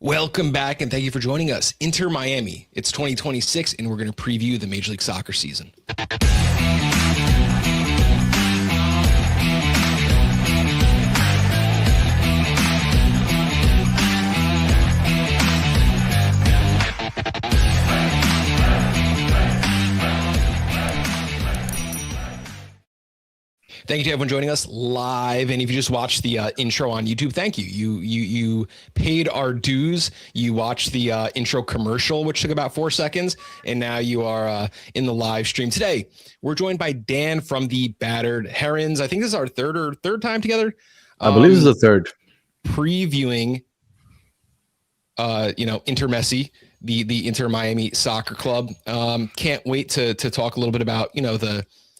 Welcome back, and thank you for joining us. Inter Miami. It's 2026, and we're going to preview the Major League Soccer season. Thank you to everyone joining us live. And if you just watched the intro on YouTube, thank you. You paid our dues. You watched the intro commercial, which took about 4 seconds. And now you are in the live stream. Today, we're joined by Dan from the Battered Herons. I think this is our third time together. I believe this is the third. Previewing, Inter Messi, the Inter Miami Soccer Club. Can't wait to talk a little bit about,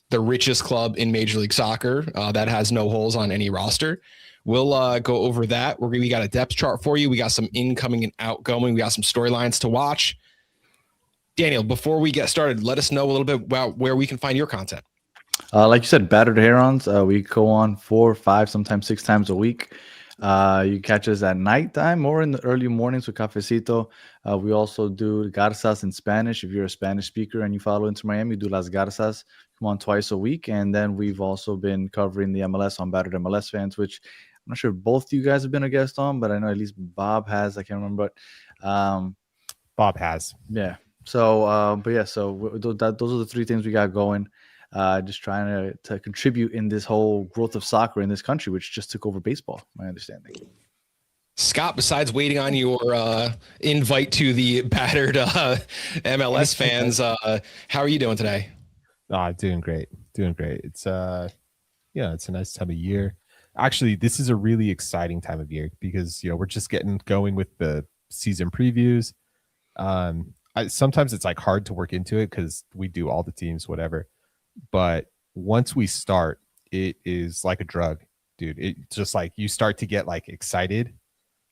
the richest club in Major League Soccer that has no holes on any roster. We'll go over that. We got a depth chart for you. We got some incoming and outgoing. We got some storylines to watch. Daniel, before we get started, let us know a little bit about where we can find your content. Like you said, Battered Herons. We go on 4, 5, sometimes 6 times a week. You catch us at nighttime or in the early mornings with Cafecito. We also do Garzas in Spanish. If you're a Spanish speaker and you follow Inter Miami, we do Las Garzas. Come on twice a week. And then we've also been covering the MLS on Battered MLS Fans, which I'm not sure if both of you guys have been a guest on, but I know at least Bob has. I can't remember. Bob has. Yeah. So, those are the 3 things we got going. Just trying to contribute in this whole growth of soccer in this country, which just took over baseball, my understanding. Scott, besides waiting on your invite to the Battered MLS Fans, how are you doing today? Doing great. It's it's a nice time of year. Actually, this is a really exciting time of year because we're just getting going with the season previews. Sometimes it's like hard to work into it because we do all the teams, whatever. But once we start, it is like a drug, dude. It's just like you start to get like excited.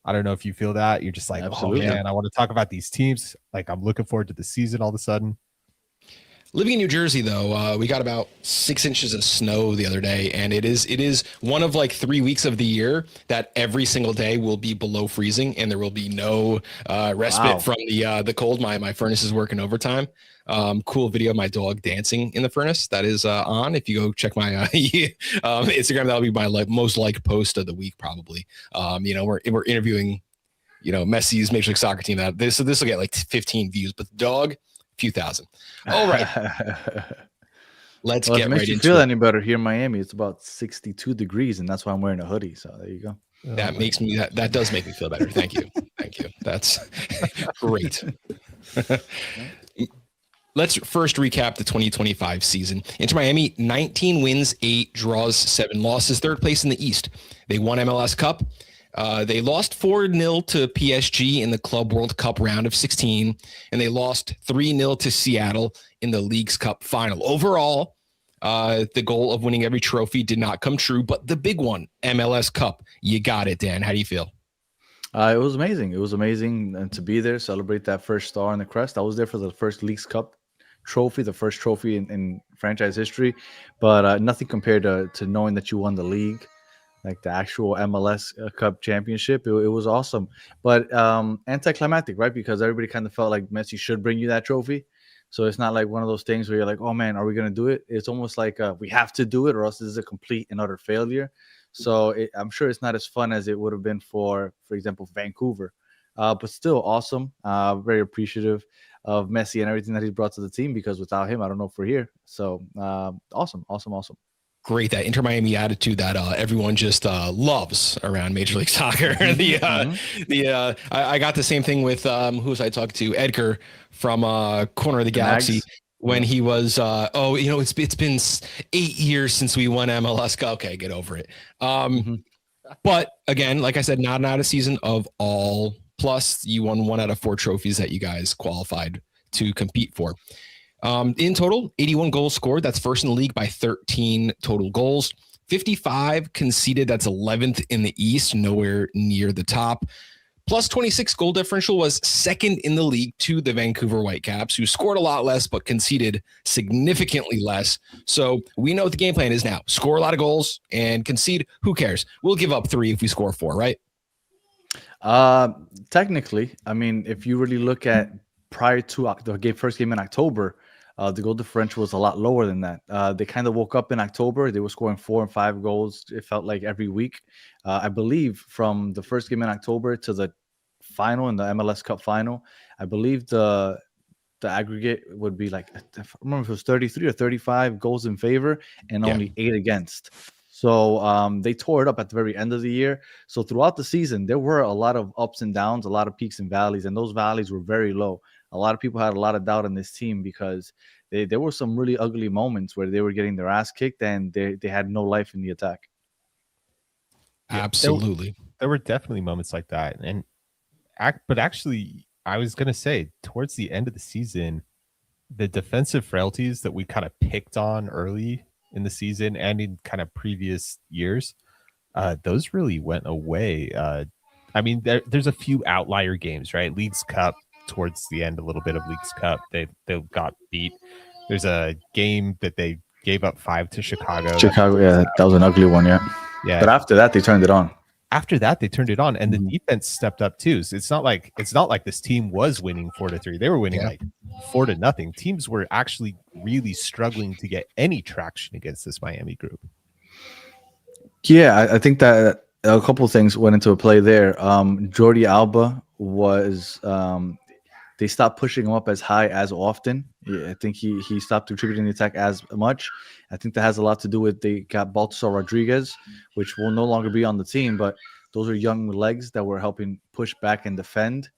I don't know if you feel that. You're just like, absolutely. Oh man, I want to talk about these teams. Like I'm looking forward to the season all of a sudden. Living in New Jersey, though, we got about 6 inches of snow the other day, and it is one of like 3 weeks of the year that every single day will be below freezing, and there will be no respite from the cold. My furnace is working overtime. Cool video of my dog dancing in the furnace that is on. If you go check my Instagram, that'll be my most liked post of the week, probably. We're interviewing, Messi's Major League Soccer team. This will get like 15 views, but the dog, few thousand. All right. Let's get right into it. If it makes you feel any better, here in Miami, it's about 62 degrees, and that's why I'm wearing a hoodie. So there you go. That does make me feel better. Thank you. Thank you. That's great. Let's first recap the 2025 season. Inter Miami, 19 wins, 8 draws, 7 losses, 3rd place in the East. They won MLS Cup. They lost 4-0 to PSG in the Club World Cup round of 16, and they lost 3-0 to Seattle in the League's Cup final. Overall, the goal of winning every trophy did not come true, but the big one, MLS Cup, you got it, Dan. How do you feel? It was amazing. It was amazing to be there, celebrate that first star on the crest. I was there for the first League's Cup trophy, the first trophy in franchise history, but nothing compared to knowing that you won the league. Like the actual MLS Cup championship. It was awesome, but anticlimactic, right? Because everybody kind of felt like Messi should bring you that trophy. So it's not like one of those things where you're like, oh man, are we going to do it? It's almost like we have to do it or else this is a complete and utter failure. So I'm sure it's not as fun as it would have been for example, Vancouver, but still awesome. Very appreciative of Messi and everything that he's brought to the team, because without him, I don't know if we're here. So awesome. Great, that Inter Miami attitude that everyone just loves around Major League Soccer. I got the same thing with who was I talking to? Edgar from Corner of the Galaxy. When he was, it's been 8 years since we won MLS. Okay, get over it. But again, like I said, not a season of all. Plus, you won 1 out of 4 trophies that you guys qualified to compete for. In total, 81 goals scored. That's first in the league by 13 total goals. 55 conceded. That's 11th in the East, nowhere near the top. Plus 26 goal differential was second in the league to the Vancouver Whitecaps, who scored a lot less but conceded significantly less. So we know what the game plan is now. Score a lot of goals and concede. Who cares? We'll give up 3 if we score 4, right? Technically, I mean, if you really look at prior to first game in October, the goal differential was a lot lower than that. They kind of woke up in October. They were scoring 4 and 5 goals. It felt like every week. I believe from the first game in October to the final in the MLS Cup final, I believe the aggregate would be like, I remember if it was 33 or 35 goals in favor and Yeah. only 8 against. So they tore it up at the very end of the year. So throughout the season, there were a lot of ups and downs, a lot of peaks and valleys, and those valleys were very low. A lot of people had a lot of doubt on this team because there were some really ugly moments where they were getting their ass kicked and they had no life in the attack. Yeah, Absolutely. There were definitely moments like that. But actually, I was going to say, towards the end of the season, the defensive frailties that we kind of picked on early in the season and in kind of previous years, those really went away. I mean, there's a few outlier games, right? Leagues Cup, towards the end, a little bit of Leagues Cup, they got beat. There's a game that they gave up 5 to Chicago. Chicago, yeah, that was an ugly one, yeah. Yeah. But after that, they turned it on. After that, they turned it on, and the defense stepped up too. So it's not like this team was winning 4-3. They were winning like 4-0. Teams were actually really struggling to get any traction against this Miami group. Yeah, I think that a couple of things went into play there. Jordi Alba was they stopped pushing him up as high as often. Yeah, I think he stopped contributing to the attack as much. I think that has a lot to do with they got Baltasar Rodriguez, which will no longer be on the team, but those are young legs that were helping push back and defend.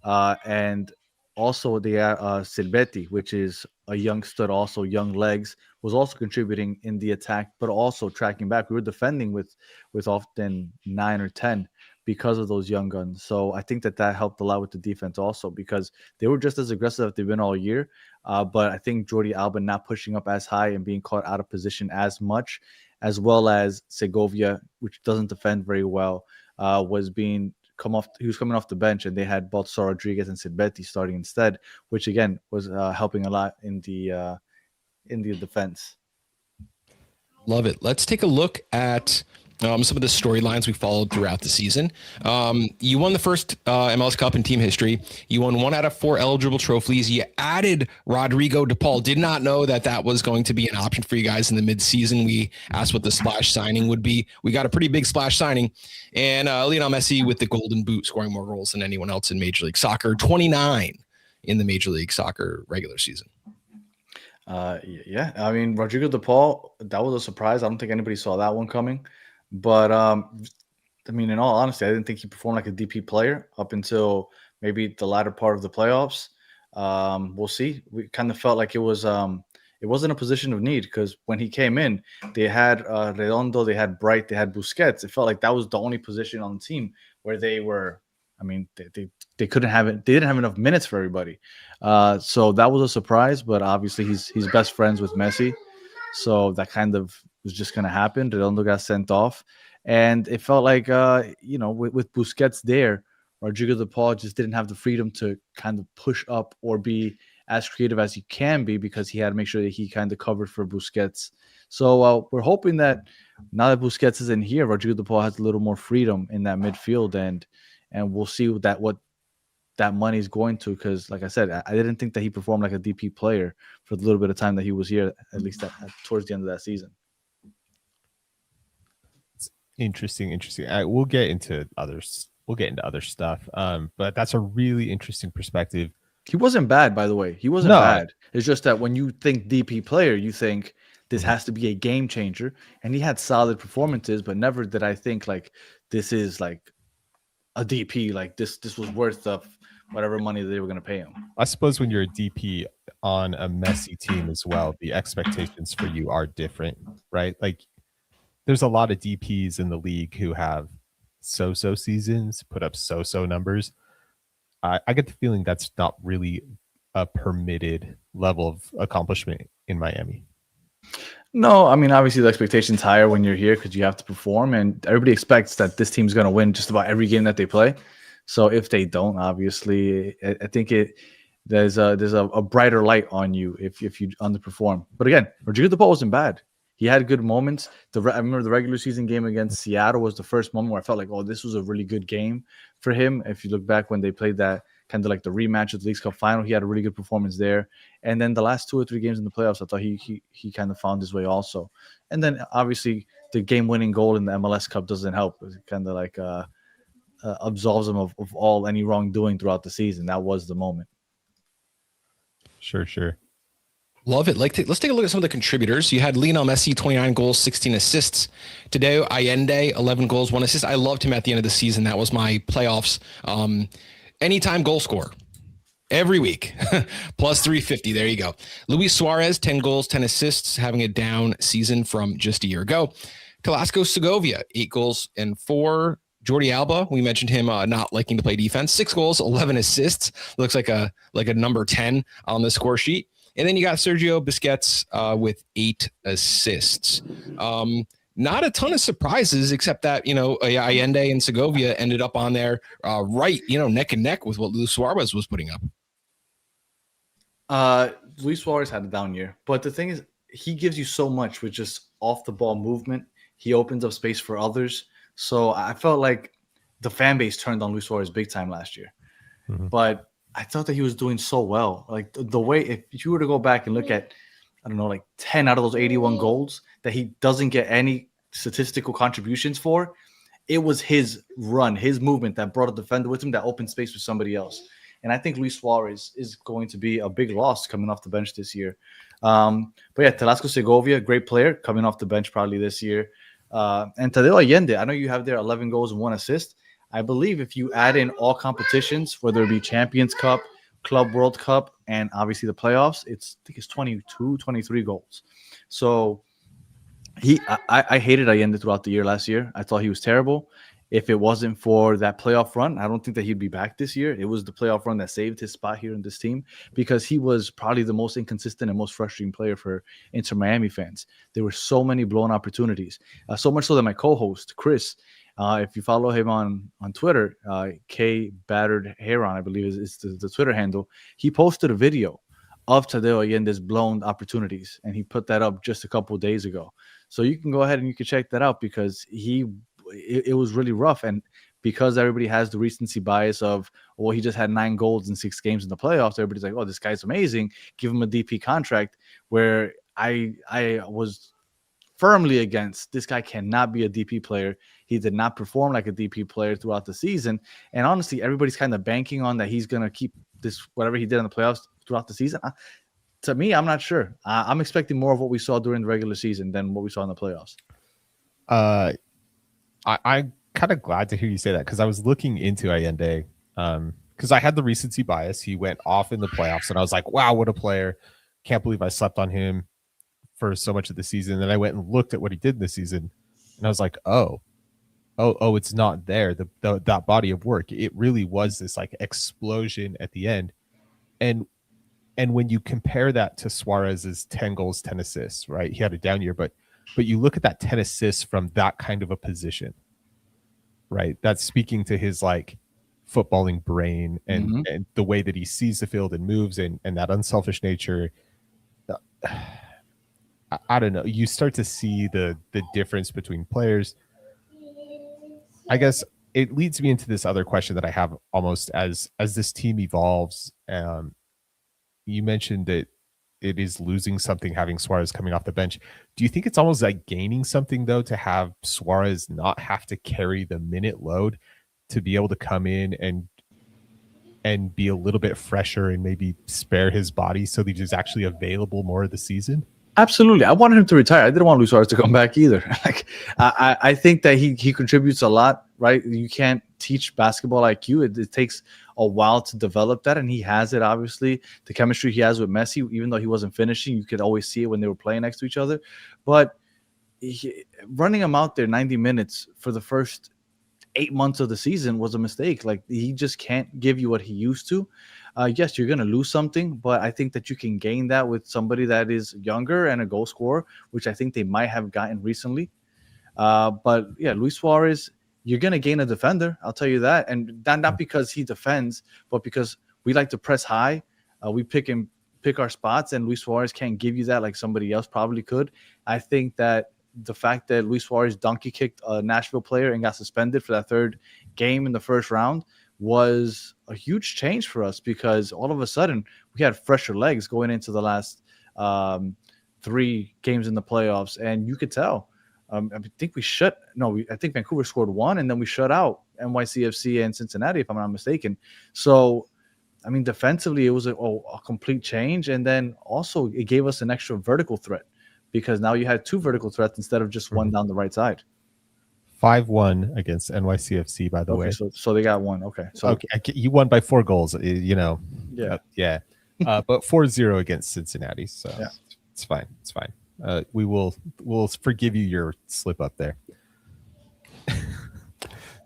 And also they have Silvetti, which is a young stud, also young legs, was also contributing in the attack, but also tracking back. We were defending with often 9 or 10 because of those young guns. So I think that helped a lot with the defense also because they were just as aggressive as they've been all year. But I think Jordi Alba not pushing up as high and being caught out of position as much, as well as Segovia, which doesn't defend very well, was being he was coming off the bench, and they had Baltasar Rodriguez and Silvetti starting instead, which again was helping a lot in the defense. Love it. Let's take a look at some of the storylines we followed throughout the season. You won the first MLS Cup in team history. You won 1 out of 4 eligible trophies. You added Rodrigo de Paul. Did not know that was going to be an option for you guys in the midseason. We asked what the splash signing would be. We got a pretty big splash signing. And Lionel Messi with the Golden Boot, scoring more goals than anyone else in Major League Soccer. 29 in the Major League Soccer regular season. Yeah, I mean, Rodrigo de Paul, that was a surprise. I don't think anybody saw that one coming. But I mean, in all honesty, I didn't think he performed like a DP player up until maybe the latter part of the playoffs. We'll see. We kind of felt like it wasn't a position of need because when he came in, they had Redondo, they had Bright, they had Busquets. It felt like that was the only position on the team where they were. I mean, they couldn't have it. They didn't have enough minutes for everybody. So that was a surprise. But obviously, he's best friends with Messi, so that kind of was just going to happen. Redondo got sent off, and it felt like with Busquets there, Rodrigo de Paul just didn't have the freedom to kind of push up or be as creative as he can be because he had to make sure that he kind of covered for Busquets. So we're hoping that now that Busquets is in here, Rodrigo de Paul has a little more freedom in that midfield, and we'll see what that money is going to, because like I said, I didn't think that he performed like a DP player for the little bit of time that he was here, at least towards the end of that season. Interesting. We'll get into others. We'll get into other stuff. But that's a really interesting perspective. He wasn't bad, by the way. He wasn't bad. It's just that when you think DP player, you think this has to be a game changer. And he had solid performances, but never did I think like this is like a DP. Like this was worth of whatever money they were going to pay him. I suppose when you're a DP on a Messi team as well, the expectations for you are different, right? Like there's a lot of DPs in the league who have so-so seasons, put up so-so numbers. I get the feeling that's not really a permitted level of accomplishment in Miami. No, I mean, obviously the expectation's higher when you're here because you have to perform, and everybody expects that this team's going to win just about every game that they play. So if they don't, obviously, I think there's a brighter light on you if you underperform. But again, Rodrigo de Paul wasn't bad. He had good moments. I remember the regular season game against Seattle was the first moment where I felt like, oh, this was a really good game for him. If you look back when they played that kind of like the rematch of the Leagues Cup final, he had a really good performance there. And then the last 2 or 3 games in the playoffs, I thought he kind of found his way also. And then obviously the game-winning goal in the MLS Cup doesn't help. It kind of like absolves him of all any wrongdoing throughout the season. That was the moment. Sure. Love it. Let's take a look at some of the contributors. You had Lionel Messi, 29 goals, 16 assists. Tadeo Allende, 11 goals, 1 assist. I loved him at the end of the season. That was my playoffs. Anytime goal scorer. Every week. Plus 350. There you go. Luis Suarez, 10 goals, 10 assists, having a down season from just a year ago. Velasco Segovia, 8 goals and 4. Jordi Alba, we mentioned him not liking to play defense. 6 goals, 11 assists. Looks like a number 10 on the score sheet. And then you got Sergio Busquets with 8 assists. Not a ton of surprises, except that, Allende and Segovia ended up on there right, neck and neck with what Luis Suarez was putting up. Luis Suarez had a down year. But the thing is, he gives you so much with just off-the-ball movement. He opens up space for others. So I felt like the fan base turned on Luis Suarez big time last year. Mm-hmm. But I thought that he was doing so well. Like the way, if you were to go back and look at, 10 out of those 81 goals that he doesn't get any statistical contributions for, it was his run, his movement that brought a defender with him that opened space for somebody else. And I think Luis Suarez is going to be a big loss coming off the bench this year. But yeah, Velasco Segovia, great player, coming off the bench probably this year. And Tadeo Allende, I know you have there 11 goals and 1 assist. I believe if you add in all competitions, whether it be Champions Cup, Club World Cup, and obviously the playoffs, I think it's 22, 23 goals. So I hated Allende throughout the year last year. I thought he was terrible. If it wasn't for that playoff run, I don't think that he'd be back this year. It was the playoff run that saved his spot here in this team because he was probably the most inconsistent and most frustrating player for Inter Miami fans. There were so many blown opportunities, so much so that my co-host, Chris, if you follow him on Twitter, K Battered Heron, I believe is the Twitter handle, he posted a video of Tadeo Allende's blown opportunities, and he put that up just a couple of days ago. So you can go ahead and you can check that out because it was really rough. And because everybody has the recency bias of, well, he just had 9 goals in 6 games in the playoffs, everybody's like, oh, this guy's amazing, give him a DP contract, where I was firmly against. This guy cannot be a DP player. He did not perform like a DP player throughout the season. And honestly, everybody's kind of banking on that he's going to keep this, whatever he did in the playoffs throughout the season. To me, I'm not sure. I'm expecting more of what we saw during the regular season than what we saw in the playoffs. I'm kind of glad to hear you say that because I was looking into Allende because I had the recency bias. He went off in the playoffs, and I was like, wow, what a player. Can't believe I slept on him for so much of the season. And then I went and looked at what he did in the season, and I was like, oh, it's not there. That body of work. It really was this like explosion at the end. And when you compare that to Suarez's 10 goals, 10 assists, right? He had a down year, but you look at that 10 assists from that kind of a position, right? That's speaking to his like footballing brain and the way that he sees the field and moves and that unselfish nature. I don't know. You start to see the difference between players. I guess it leads me into this other question that I have almost as this team evolves. You mentioned that it is losing something having Suarez coming off the bench. Do you think it's almost like gaining something though to have Suarez not have to carry the minute load to be able to come in and be a little bit fresher and maybe spare his body so that he's actually available more of the season? Absolutely. I wanted him to retire. I didn't want Luis Suarez to come back either. Like I think that he contributes a lot, right? You can't teach basketball IQ. It takes a while to develop that, and he has it, obviously. The chemistry he has with Messi, even though he wasn't finishing, you could always see it when they were playing next to each other. But running him out there 90 minutes for the first 8 months of the season was a mistake. Like, he just can't give you what he used to. Yes, you're going to lose something, but I think that you can gain that with somebody that is younger and a goal scorer, which I think they might have gotten recently. But yeah, Luis Suarez, you're going to gain a defender. I'll tell you that. And not because he defends, but because we like to press high. We pick and pick our spots, and Luis Suarez can't give you that like somebody else probably could. I think that the fact that Luis Suarez donkey kicked a Nashville player and got suspended for that third game in the first round was a huge change for us, because all of a sudden we had fresher legs going into the last 3 games in the playoffs, and you could tell. I think I think Vancouver scored 1, and then we shut out NYCFC and Cincinnati, if I'm not mistaken. So, I mean, defensively, it was a complete change. And then also it gave us an extra vertical threat, because now you had 2 vertical threats instead of just one down the right side. 5-1 against NYCFC, by the way. So they got 1. Okay. So you won by 4 goals, Yeah. But 4-0 against Cincinnati. So yeah. It's fine. It's fine. We'll forgive you your slip up there.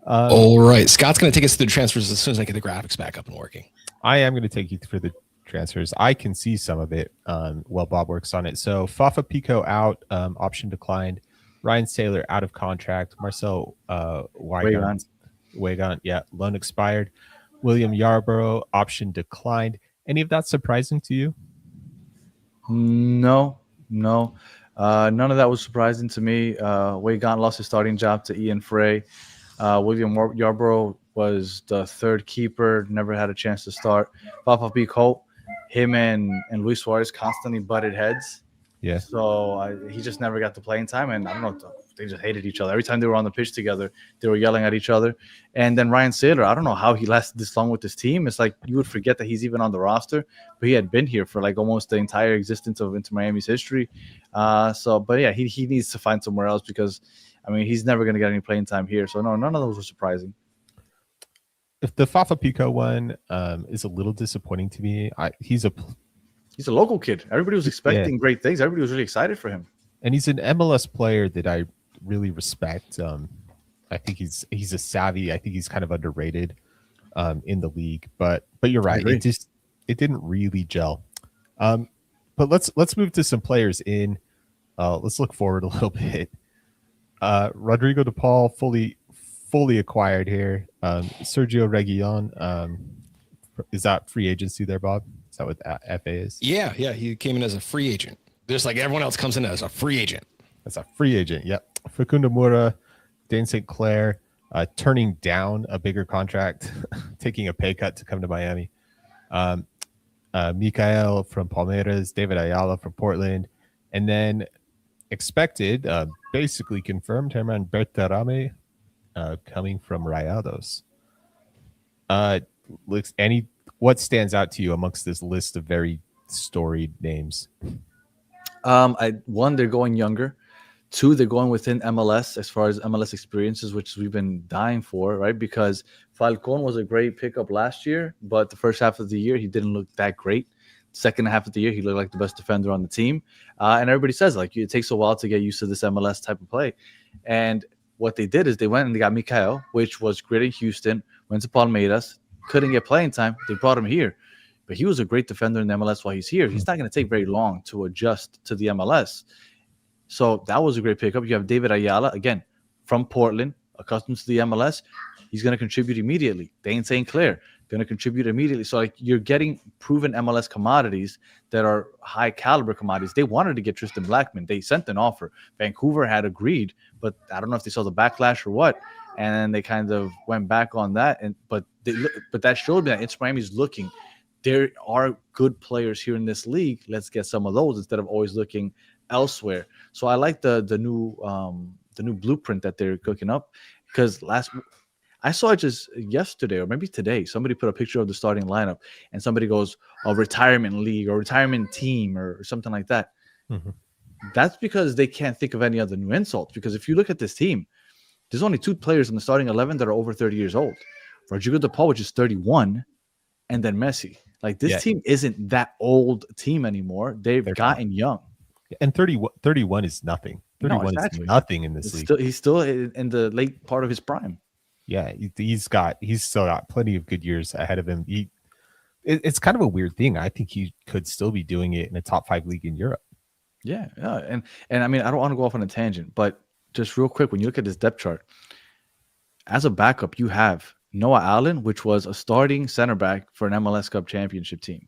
All right. Scott's going to take us through the transfers as soon as I get the graphics back up and working. I am going to take you through the transfers. I can see some of it while Bob works on it. So Fafa Pico out, option declined. Ryan Saylor out of contract. Marcel Weigand, loan expired. William Yarborough, option declined. Any of that surprising to you? No. None of that was surprising to me. Weigand lost his starting job to Ian Frey. William Yarborough was the 3rd keeper, never had a chance to start. Fafa Pico, him and Luis Suarez constantly butted heads. Yeah. So he just never got the playing time, and I don't know, they just hated each other. Every time they were on the pitch together, they were yelling at each other. And then Ryan Saylor, I don't know how he lasted this long with this team. It's like you would forget that he's even on the roster, but he had been here for like almost the entire existence of Inter Miami's history. But yeah, he needs to find somewhere else, because I mean, he's never going to get any playing time here. So no, none of those were surprising. If the Fafa Pico one is a little disappointing to me. He's a local kid. Everybody was expecting great things. Everybody was really excited for him. And he's an MLS player that I really respect. I think he's a savvy. I think he's kind of underrated in the league. But you're right. It didn't really gel. But let's move to some players in. Let's look forward a little bit. Rodrigo De Paul fully acquired here. Sergio Reguilon, is that free agency there, Bob? Is that what FA is? Yeah. He came in as a free agent, just like everyone else comes in as a free agent. That's a free agent. Yep. Facundo Moura, Dane St. Clair, turning down a bigger contract, taking a pay cut to come to Miami. Mikael from Palmeiras, David Ayala from Portland, and then expected, basically confirmed, Herman Berterame coming from Rayados. What stands out to you amongst this list of very storied names? One, they're going younger. 2, they're going within MLS as far as MLS experiences, which we've been dying for, right? Because Falcon was a great pickup last year, but the first half of the year, he didn't look that great. Second half of the year, he looked like the best defender on the team. And everybody says, like, it takes a while to get used to this MLS type of play. And what they did is they went and they got Mikael, which was great in Houston, went to Palmeiras, couldn't get playing time. They brought him here. But he was a great defender in the MLS while he's here. He's not going to take very long to adjust to the MLS. So that was a great pickup. You have David Ayala, again, from Portland, accustomed to the MLS. He's going to contribute immediately. Dane St. Clair, going to contribute immediately. So like you're getting proven MLS commodities that are high caliber commodities. They wanted to get Tristan Blackman. They sent an offer. Vancouver had agreed, but I don't know if they saw the backlash or what. And then they kind of went back on that. But that showed me that Inter Miami is looking. There are good players here in this league. Let's get some of those instead of always looking elsewhere. So I like the new blueprint that they're cooking up, because I saw it just yesterday or maybe today. Somebody put a picture of the starting lineup and somebody goes, a retirement league or retirement team or something like that. Mm-hmm. That's because they can't think of any other new insults. Because if you look at this team, there's only 2 players in the starting 11 that are over 30 years old. Rodrigo De Paul, which is 31, and then Messi. Like this team isn't that old team anymore. They've gotten young. And 31 is nothing. 31 is nothing in this league. He's still in the late part of his prime. Yeah, he's still got plenty of good years ahead of him. It's kind of a weird thing. I think he could still be doing it in a top 5 league in Europe. Yeah. And I mean, I don't want to go off on a tangent, but just real quick, when you look at this depth chart, as a backup, you have Noah Allen, which was a starting center back for an MLS Cup championship team.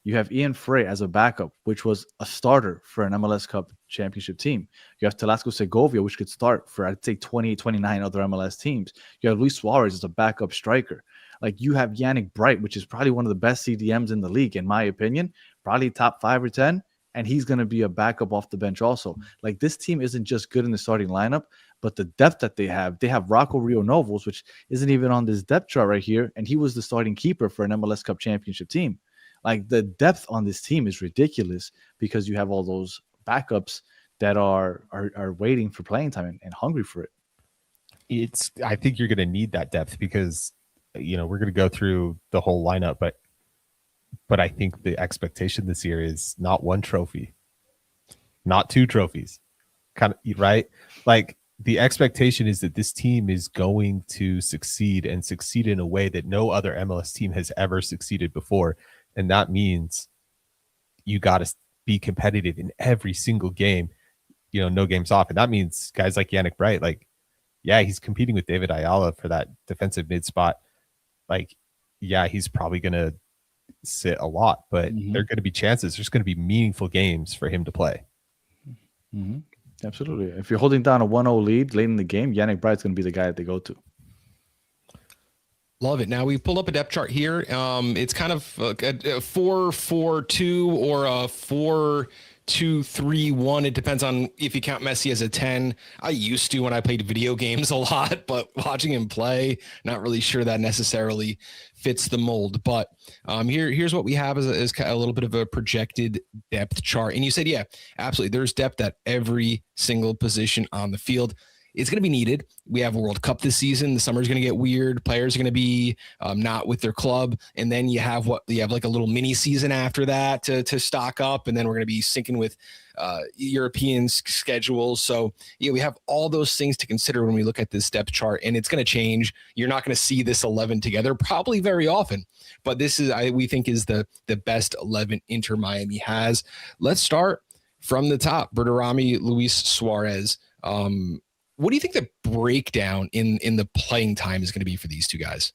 You have Ian Frey as a backup, which was a starter for an MLS Cup championship team. You have Telasco Segovia, which could start for, I'd say, 28, 29 other MLS teams. You have Luis Suarez as a backup striker. Like, you have Yannick Bright, which is probably one of the best CDMs in the league, in my opinion, probably top 5 or 10. And he's going to be a backup off the bench also. Like, this team isn't just good in the starting lineup, but the depth that they have Rocco Rio Novos, which isn't even on this depth chart right here. And he was the starting keeper for an MLS Cup championship team. Like, the depth on this team is ridiculous because you have all those backups that are waiting for playing time and hungry for it. I think you're going to need that depth because, we're going to go through the whole lineup, but I think the expectation this year is not 1 trophy, not 2 trophies, kind of, right? Like, the expectation is that this team is going to succeed and succeed in a way that no other MLS team has ever succeeded before. And that means you got to be competitive in every single game, no games off. And that means guys like Yannick Bright, like, yeah, he's competing with David Ayala for that defensive mid spot. Like, yeah, he's probably going to sit a lot, but there are going to be chances. There's going to be meaningful games for him to play. Mm-hmm. Absolutely. If you're holding down a 1-0 lead late in the game, Yannick Bright's going to be the guy that they go to. Love it. Now we pulled up a depth chart here. It's kind of a 4-4-2 or a 4-2-3-1. It depends on if you count Messi as a 10. I used to when I played video games a lot, but watching him play, not really sure that necessarily fits the mold. But here's what we have as a little bit of a projected depth chart. And you said, yeah, absolutely. There's depth at every single position on the field. It's going to be needed. We have a World Cup this season. The summer is going to get weird. Players are going to be not with their club. And then you have like a little mini season after that to stock up. And then we're going to be syncing with European schedules. So we have all those things to consider when we look at this depth chart, and it's going to change. You're not going to see this 11 together probably very often, but this is, we think, is the best 11 Inter Miami has. Let's start from the top. Berterame, Luis Suarez. What do you think the breakdown in the playing time is going to be for these two guys?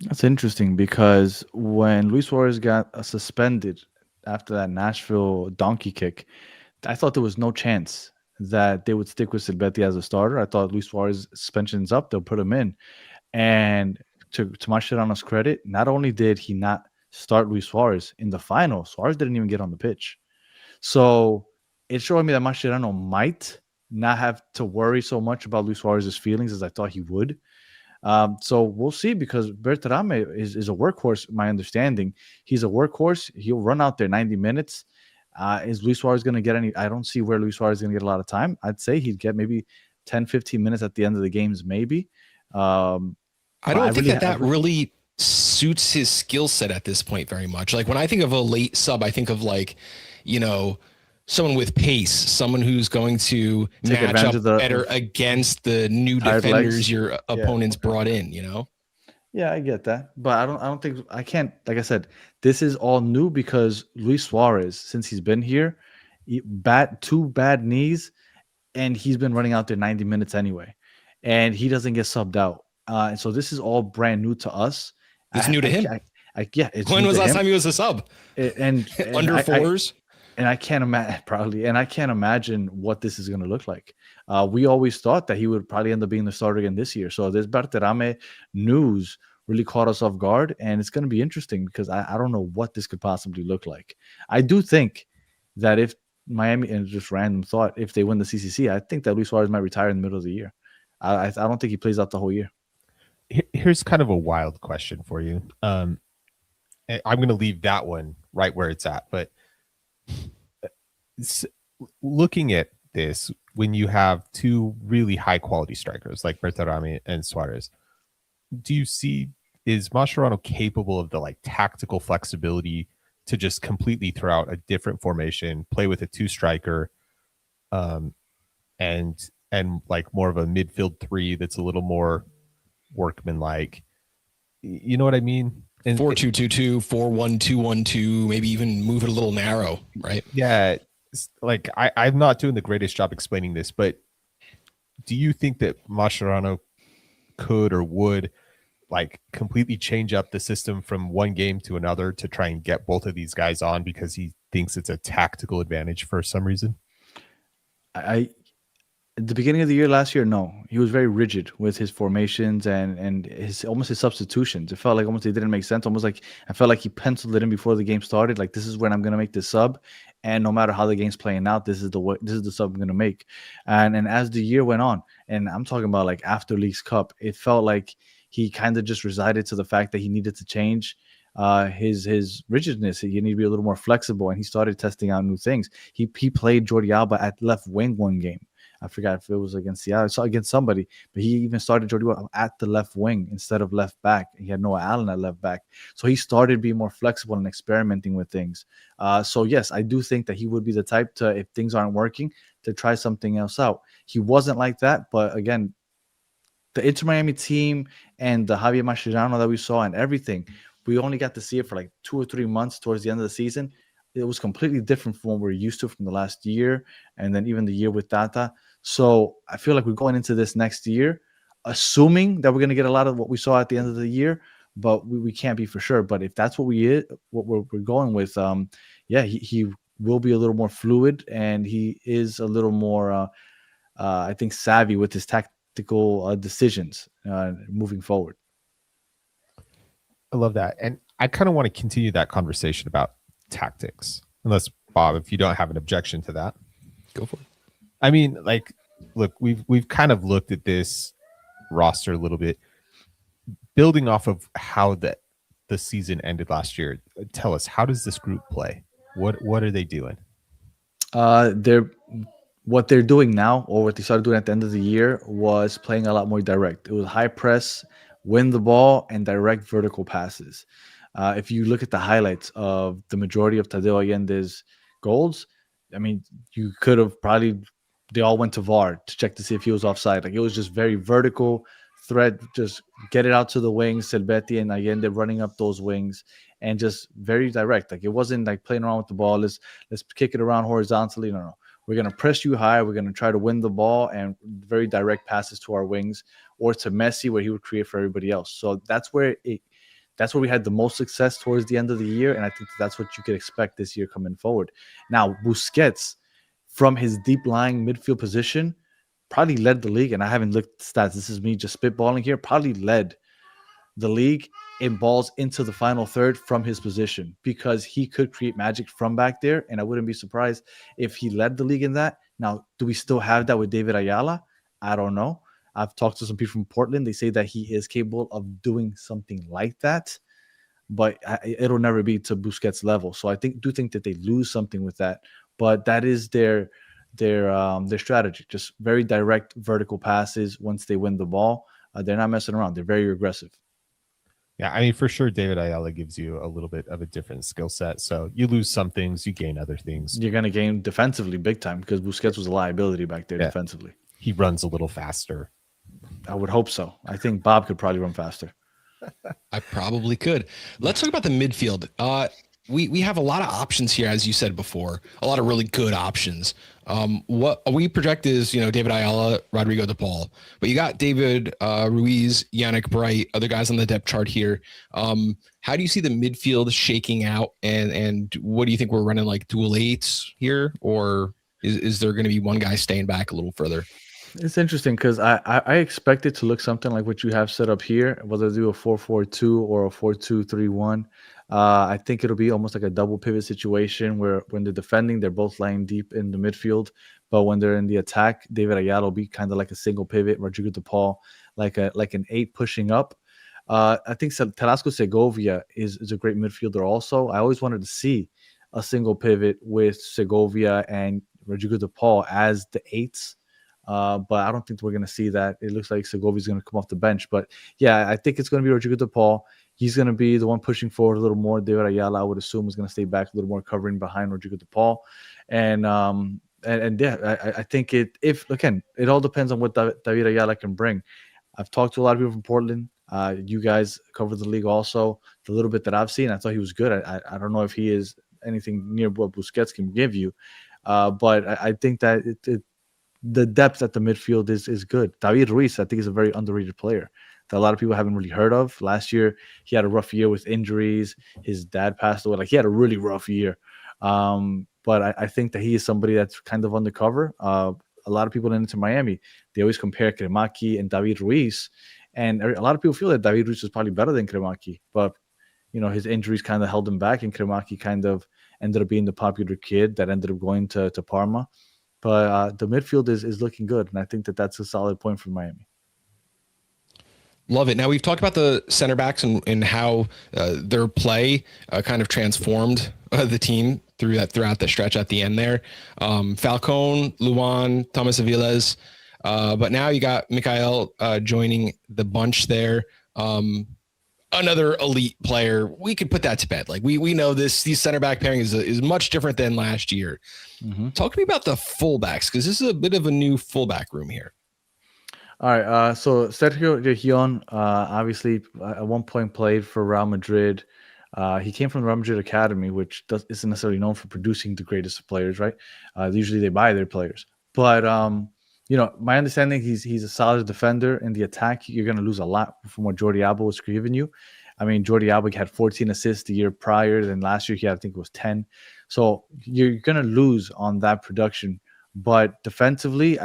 That's interesting because when Luis Suarez got suspended after that Nashville donkey kick, I thought there was no chance that they would stick with Silvetti as a starter. I thought Luis Suarez suspension's up, they'll put him in. And to Mascherano's credit, not only did he not start Luis Suarez in the final, Suarez didn't even get on the pitch. So it's showing me that Mascherano might not have to worry so much about Luis Suarez's feelings as I thought he would. So we'll see, because Berterame is a workhorse, my understanding. He's a workhorse. He'll run out there 90 minutes. Is Luis Suarez going to get any? I don't see where Luis Suarez is going to get a lot of time. I'd say he'd get maybe 10, 15 minutes at the end of the games, maybe. I don't think that really suits his skill set at this point very much. Like, when I think of a late sub, I think of someone with pace, someone who's going to match up better against the new defenders your opponents brought in, Yeah, I get that. But I don't think I can't, like I said, this is all new because Luis Suarez, since he's been here, two bad knees, and he's been running out there 90 minutes anyway. And he doesn't get subbed out. And so this is all brand new to us. It's new to him. When was the last time he was a sub? And under fours? And I can't imagine what this is going to look like. We always thought that he would probably end up being the starter again this year. So this Berterame news really caught us off guard, and it's going to be interesting because I don't know what this could possibly look like. I do think that if Miami, and just random thought, if they win the CCC, I think that Luis Suarez might retire in the middle of the year. I don't think he plays out the whole year. Here's kind of a wild question for you. I'm going to leave that one right where it's at, but looking at this, when you have two really high quality strikers like Berterame and Suarez, is Mascherano capable of the tactical flexibility to just completely throw out a different formation, play with a 2-striker, and more of a midfield 3 that's a little more workmanlike? You know what I mean? 4-2-2-2, 4-1-2-1-2, maybe even move it a little narrow, right? Yeah. I'm not doing the greatest job explaining this, but do you think that Mascherano could or would like completely change up the system from one game to another to try and get both of these guys on because he thinks it's a tactical advantage for some reason? I At the beginning of the year last year, no, he was very rigid with his formations and his almost his substitutions. It felt like almost they didn't make sense. Almost like I felt like he penciled it in before the game started. Like, this is when I'm gonna make this sub, and no matter how the game's playing out, this is the sub I'm gonna make. And as the year went on, and I'm talking about like after Leagues Cup, it felt like he kind of just resided to the fact that he needed to change his rigidness. He needed to be a little more flexible, and he started testing out new things. He played Jordi Alba at left wing one game. I forgot if it was against Seattle, so against somebody, but he even started Jordi Alba at the left wing instead of left back. He had Noah Allen at left back, so he started being more flexible and experimenting with things. So yes, I do think that he would be the type to, if things aren't working, to try something else out. He wasn't like that, but again, the Inter Miami team and the Javier Mascherano that we saw and everything, we only got to see it for like 2 or 3 months towards the end of the season. It was completely different from what we're used to from the last year, and then even the year with Tata. So I feel like we're going into this next year, assuming that we're going to get a lot of what we saw at the end of the year, but we can't be for sure. But if that's what we're going with, yeah, he will be a little more fluid, and he is a little more, I think, savvy with his tactical decisions moving forward. I love that. And I kind of want to continue that conversation about tactics. Unless, Bob, if you don't have an objection to that. Go for it. I mean, like, look, we've kind of looked at this roster a little bit, building off of how the season ended last year. Tell us, how does this group play? What are they doing? What they're doing now, or what they started doing at the end of the year, was playing a lot more direct. It was high press, win the ball, and direct vertical passes. If you look at the highlights of the majority of Tadeo Allende's goals, I mean, you could have probably, they all went to VAR to check to see if he was offside. Like, it was just very vertical thread, just get it out to the wings, Silvetti and Allende running up those wings, and just very direct. Like, it wasn't like playing around with the ball. Let's kick it around horizontally. No. We're going to press you high. We're going to try to win the ball, and very direct passes to our wings or to Messi, where he would create for everybody else. So that's where we had the most success towards the end of the year, and I think that's what you could expect this year coming forward. Now, Busquets, from his deep-lying midfield position, probably led the league, and I haven't looked at stats. This is me just spitballing here. Probably led the league in balls into the final third from his position, because he could create magic from back there, and I wouldn't be surprised if he led the league in that. Now, do we still have that with David Ayala? I don't know. I've talked to some people from Portland. They say that he is capable of doing something like that, but it'll never be to Busquets' level. So I do think that they lose something with that, but that is their strategy. Just very direct vertical passes once they win the ball. They're not messing around. They're very aggressive. Yeah, I mean, for sure, David Ayala gives you a little bit of a different skill set. So you lose some things, you gain other things. You're going to gain defensively big time, because Busquets was a liability back there defensively. He runs a little faster. I would hope so. I think Bob could probably run faster. I probably could. Let's talk about the midfield. We have a lot of options here, as you said before, a lot of really good options. What we project is, David Ayala, Rodrigo De Paul, but you got David Ruiz, Yannick Bright, other guys on the depth chart here. How do you see the midfield shaking out, and what do you think we're running, like dual eights here, or is there going to be one guy staying back a little further? It's interesting, because I expect it to look something like what you have set up here, whether they do a 4-4-2 or a 4-2-3-1. I think it'll be almost like a double pivot situation, where when they're defending, they're both lying deep in the midfield, but when they're in the attack, David Ayala will be kind of like a single pivot, Rodrigo De Paul like an 8 pushing up. I think Tarasco Segovia is a great midfielder also. I always wanted to see a single pivot with Segovia and Rodrigo De Paul as the 8s. But I don't think we're going to see that. It looks like Segovia's going to come off the bench. But yeah, I think it's going to be Rodrigo De Paul. He's going to be the one pushing forward a little more. David Ayala, I would assume, is going to stay back a little more, covering behind Rodrigo De Paul. And yeah, I think it all depends on what David Ayala can bring. I've talked to a lot of people from Portland. You guys cover the league also. The little bit that I've seen, I thought he was good. I don't know if he is anything near what Busquets can give you. But I think that the depth at the midfield is good. David Ruiz, I think, is a very underrated player. that a lot of people haven't really heard of. Last year, he had a rough year with injuries. His dad passed away. Like, he had a really rough year. But I think that he is somebody that's kind of undercover. A lot of people in Inter Miami, they always compare Kremaki and David Ruiz. And a lot of people feel that David Ruiz is probably better than Kremaki. But, his injuries kind of held him back, and Kremaki kind of ended up being the popular kid that ended up going to Parma. But the midfield is looking good, and I think that that's a solid point for Miami. Love it. Now, we've talked about the center backs and how their play kind of transformed the team throughout the stretch at the end there. Falcone, Luan, Thomas Aviles. But now you got Mikhail joining the bunch there. Another elite player. We could put that to bed. Like, we know these center back pairing is much different than last year. Mm-hmm. Talk to me about the fullbacks, because this is a bit of a new fullback room here. All right. So Sergio Reguilón, obviously at one point played for Real Madrid. He came from the Real Madrid Academy, which isn't necessarily known for producing the greatest of players, right? Usually they buy their players. But, my understanding, he's a solid defender in the attack. You're going to lose a lot from what Jordi Alba was giving you. I mean, Jordi Alba had 14 assists the year prior. Then last year, I think it was 10. So you're going to lose on that production. But defensively,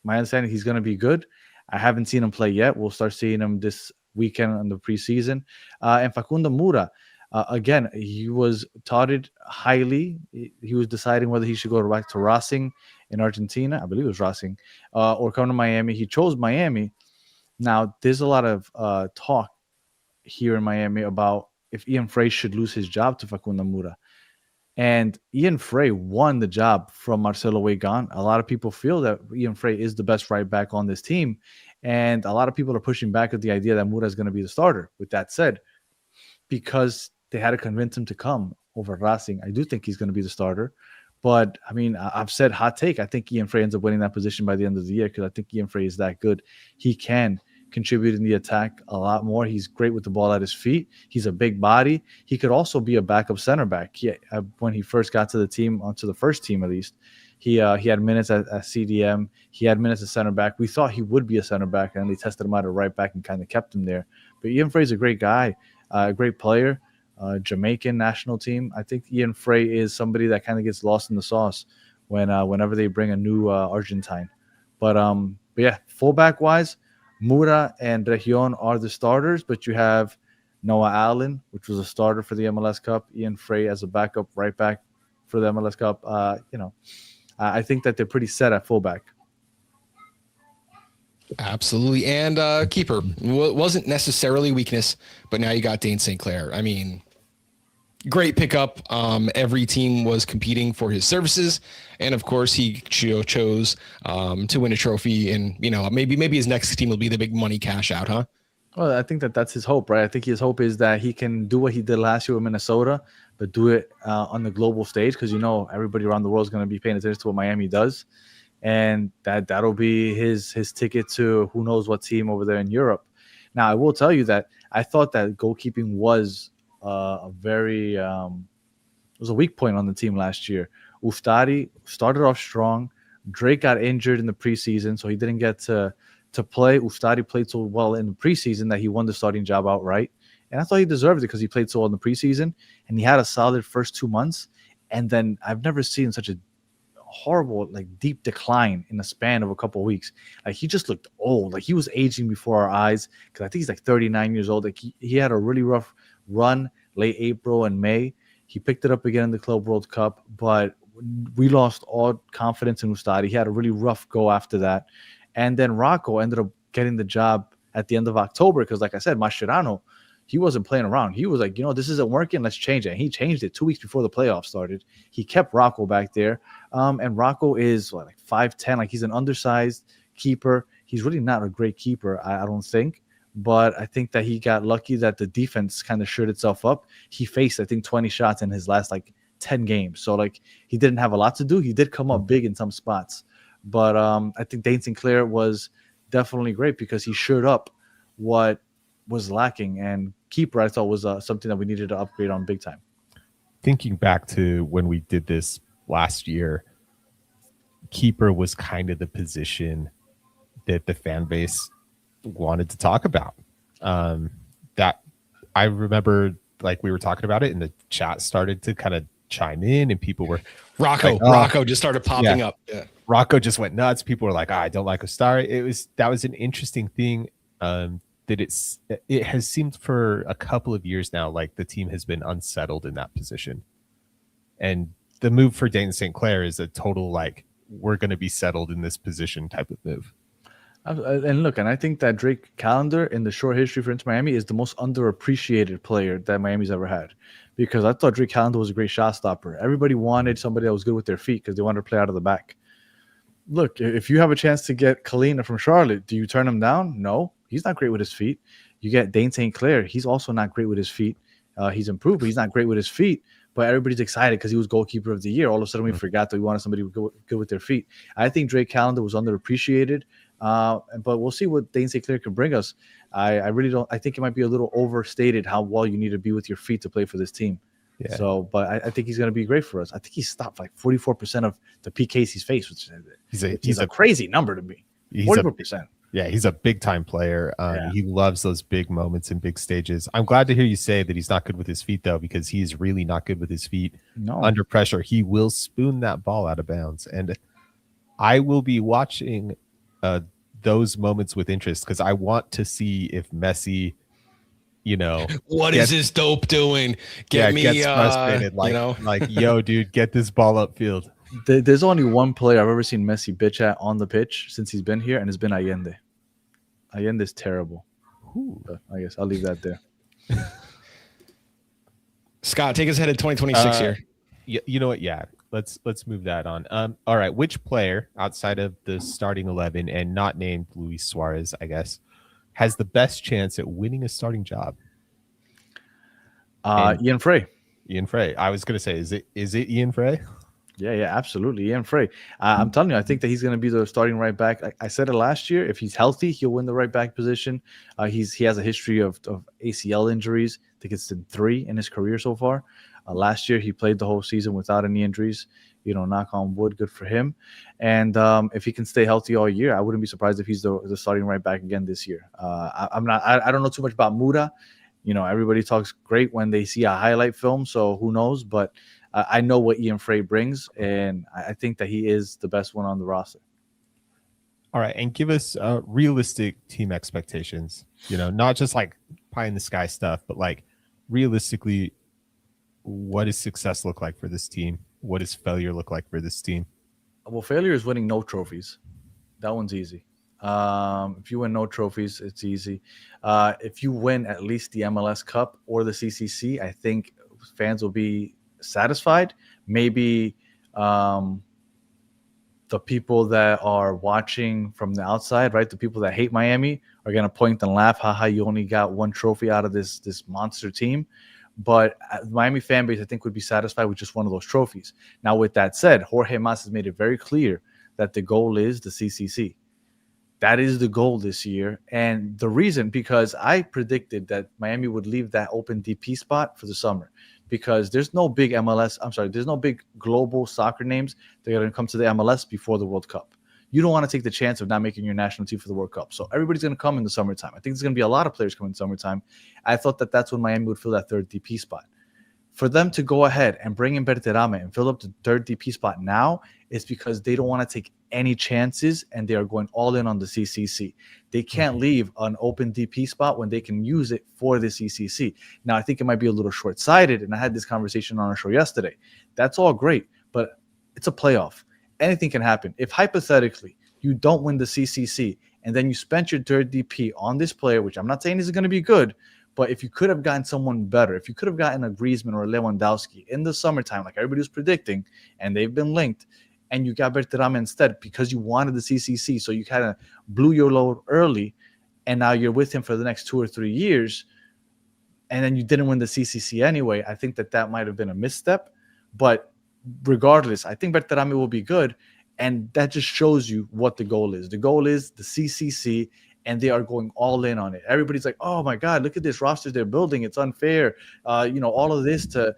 my understanding, he's going to be good. I haven't seen him play yet. We'll start seeing him this weekend in the preseason. And Facundo Mura, again, he was touted highly. He was deciding whether he should go back to Racing in Argentina. I believe it was Racing, or come to Miami. He chose Miami. Now, there's a lot of talk here in Miami about if Ian Frey should lose his job to Facundo Mura. And Ian Frey won the job from Marcelo Weigand. A lot of people feel that Ian Frey is the best right back on this team. And a lot of people are pushing back at the idea that Mura is going to be the starter. With that said, because they had to convince him to come over Racing, I do think he's going to be the starter. But, I mean, I've said hot take. I think Ian Frey ends up winning that position by the end of the year, because I think Ian Frey is that good. He can contribute in the attack a lot more. He's great with the ball at his feet. He's a big body. He could also be a backup center back. When he first got to the team, onto the first team at least, he had minutes at CDM. He had minutes at center back. We thought he would be a center back, and they tested him out at right back and kind of kept him there. But Ian Frey's a great guy, a great player, Jamaican national team. I think Ian Frey is somebody that kind of gets lost in the sauce whenever they bring a new Argentine. But yeah, fullback wise, Mura and Región are the starters, but you have Noah Allen, which was a starter for the MLS Cup, Ian Frey as a backup right back for the MLS Cup. I think that they're pretty set at fullback. Absolutely. And keeper wasn't necessarily weakness, but now you got Dane St. Clair. I mean, great pickup. Every team was competing for his services, and of course he chose to win a trophy. And maybe his next team will be the big money cash out, huh? Well, I think that's his hope, right? I think his hope is that he can do what he did last year with Minnesota, but do it on the global stage, because everybody around the world is going to be paying attention to what Miami does, and that'll be his ticket to who knows what team over there in Europe. Now, I will tell you that I thought that goalkeeping was a weak point on the team last year. Uftari started off strong. Drake got injured in the preseason, so he didn't get to play. Uftari played so well in the preseason that he won the starting job outright. And I thought he deserved it because he played so well in the preseason, and he had a solid first 2 months. And then I've never seen such a horrible, deep decline in the span of a couple of weeks. He just looked old. He was aging before our eyes, because I think he's 39 years old. He had a really rough run late April and May. He picked it up again in the Club World Cup, but we lost all confidence in Ustadi. He had a really rough go after that. And then Rocco ended up getting the job at the end of October, because, like I said, Mascherano, he wasn't playing around. He was like, this isn't working. Let's change it. And he changed it 2 weeks before the playoffs started. He kept Rocco back there. And Rocco is 5'10". He's an undersized keeper. He's really not a great keeper, I don't think. But I think that he got lucky that the defense kind of shored itself up. He faced, I think, 20 shots in his last 10 games. So he didn't have a lot to do. He did come up big in some spots. But I think Dane St. Clair was definitely great because he shored up what was lacking. And keeper, I thought, was something that we needed to upgrade on big time. Thinking back to when we did this last year, keeper was kind of the position that the fan base wanted to talk about. That I remember, like we were talking about it, and the chat started to kind of chime in, and people were Rocco. like, oh, Rocco just started popping up. Yeah. Rocco just went nuts. People were like, I don't like Ostari. That was an interesting thing. That it has seemed for a couple of years now like the team has been unsettled in that position, and the move for Dayton St. Clair is a total like we're going to be settled in this position type of move. And look, and I think that Drake Callender in the short history for Inter Miami is the most underappreciated player that Miami's ever had, because I thought Drake Callender was a great shot stopper. Everybody wanted somebody that was good with their feet because they wanted to play out of the back. Look, if you have a chance to get Kalina from Charlotte, do you turn him down? No, he's not great with his feet. You get Dane St. Clair. He's also not great with his feet. He's improved, but he's not great with his feet. But everybody's excited because he was goalkeeper of the year. All of a sudden, we forgot that we wanted somebody good with their feet. I think Drake Callender was underappreciated. But we'll see what Dane St. Clair can bring us. I really don't. I think it might be a little overstated how well you need to be with your feet to play for this team. Yeah. So, but I think he's going to be great for us. I think he stopped like 44% of the PKs he's faced, which he's a crazy number to me. 44%. Yeah, he's a big time player. He loves those big moments and big stages. I'm glad to hear you say that he's not good with his feet, though, because he's really not good with his feet. No. Under pressure, he will spoon that ball out of bounds. And I will be watching those moments with interest because I want to see if Messi, what is this dope doing? Gets frustrated. Like, yo, dude, get this ball upfield. There's only one player I've ever seen Messi bitch at on the pitch since he's been here, and it's been Allende. Allende's terrible. I guess I'll leave that there. Scott, take us ahead to 2026 here. You know what? Yeah, let's move that on. All right, which player outside of the starting 11 and not named Luis Suarez, I guess, has the best chance at winning a starting job? Ian Frey. Ian Frey. I was going to say, is it Ian Frey? Yeah, absolutely. Ian Frey. I'm telling you, I think that he's going to be the starting right back. I said it last year. If he's healthy, he'll win the right back position. He has a history of ACL injuries. I think it's been 3 in his career so far. Last year, he played the whole season without any injuries. Knock on wood, good for him. And if he can stay healthy all year, I wouldn't be surprised if he's the starting right back again this year. I don't know too much about Muda. Everybody talks great when they see a highlight film, so who knows? But I know what Ian Frey brings, and I think that he is the best one on the roster. All right, and give us realistic team expectations. Not just like pie in the sky stuff, but like realistically, what does success look like for this team? What does failure look like for this team? Well, failure is winning no trophies. That one's easy. If you win no trophies, it's easy. If you win at least the MLS Cup or the CCC, I think fans will be satisfied. Maybe the people that are watching from the outside, right, the people that hate Miami are going to point and laugh, haha, you only got one trophy out of this monster team. But the Miami fan base, I think, would be satisfied with just one of those trophies. Now, with that said, Jorge Mas has made it very clear that the goal is the CCC. That is the goal this year. And the reason, because I predicted that Miami would leave that open DP spot for the summer, because there's no big there's no big global soccer names that are going to come to the MLS before the World Cup. You don't want to take the chance of not making your national team for the World Cup. So everybody's going to come in the summertime. I think there's going to be a lot of players coming in the summertime. I thought that that's when Miami would fill that third DP spot. For them to go ahead and bring in Berterame and fill up the third DP spot now is because they don't want to take any chances and they are going all in on the CCC. They can't leave an open DP spot when they can use it for the CCC. Now, I think it might be a little short-sighted, and I had this conversation on our show yesterday. That's all great, but it's a playoff. Anything can happen. If hypothetically you don't win the CCC and then you spent your third DP on this player, which I'm not saying is going to be good, but if you could have gotten someone better, if you could have gotten a Griezmann or a Lewandowski in the summertime, like everybody was predicting, and they've been linked, and you got Berterame instead because you wanted the CCC, so you kind of blew your load early, and now you're with him for the next 2 or 3 years, and then you didn't win the CCC anyway, I think that might have been a misstep. But regardless, I think Berterame will be good, and that just shows you what the goal is. The goal is the CCC, and they are going all in on it. Everybody's like, oh my God, look at this roster they're building. It's unfair. All of this to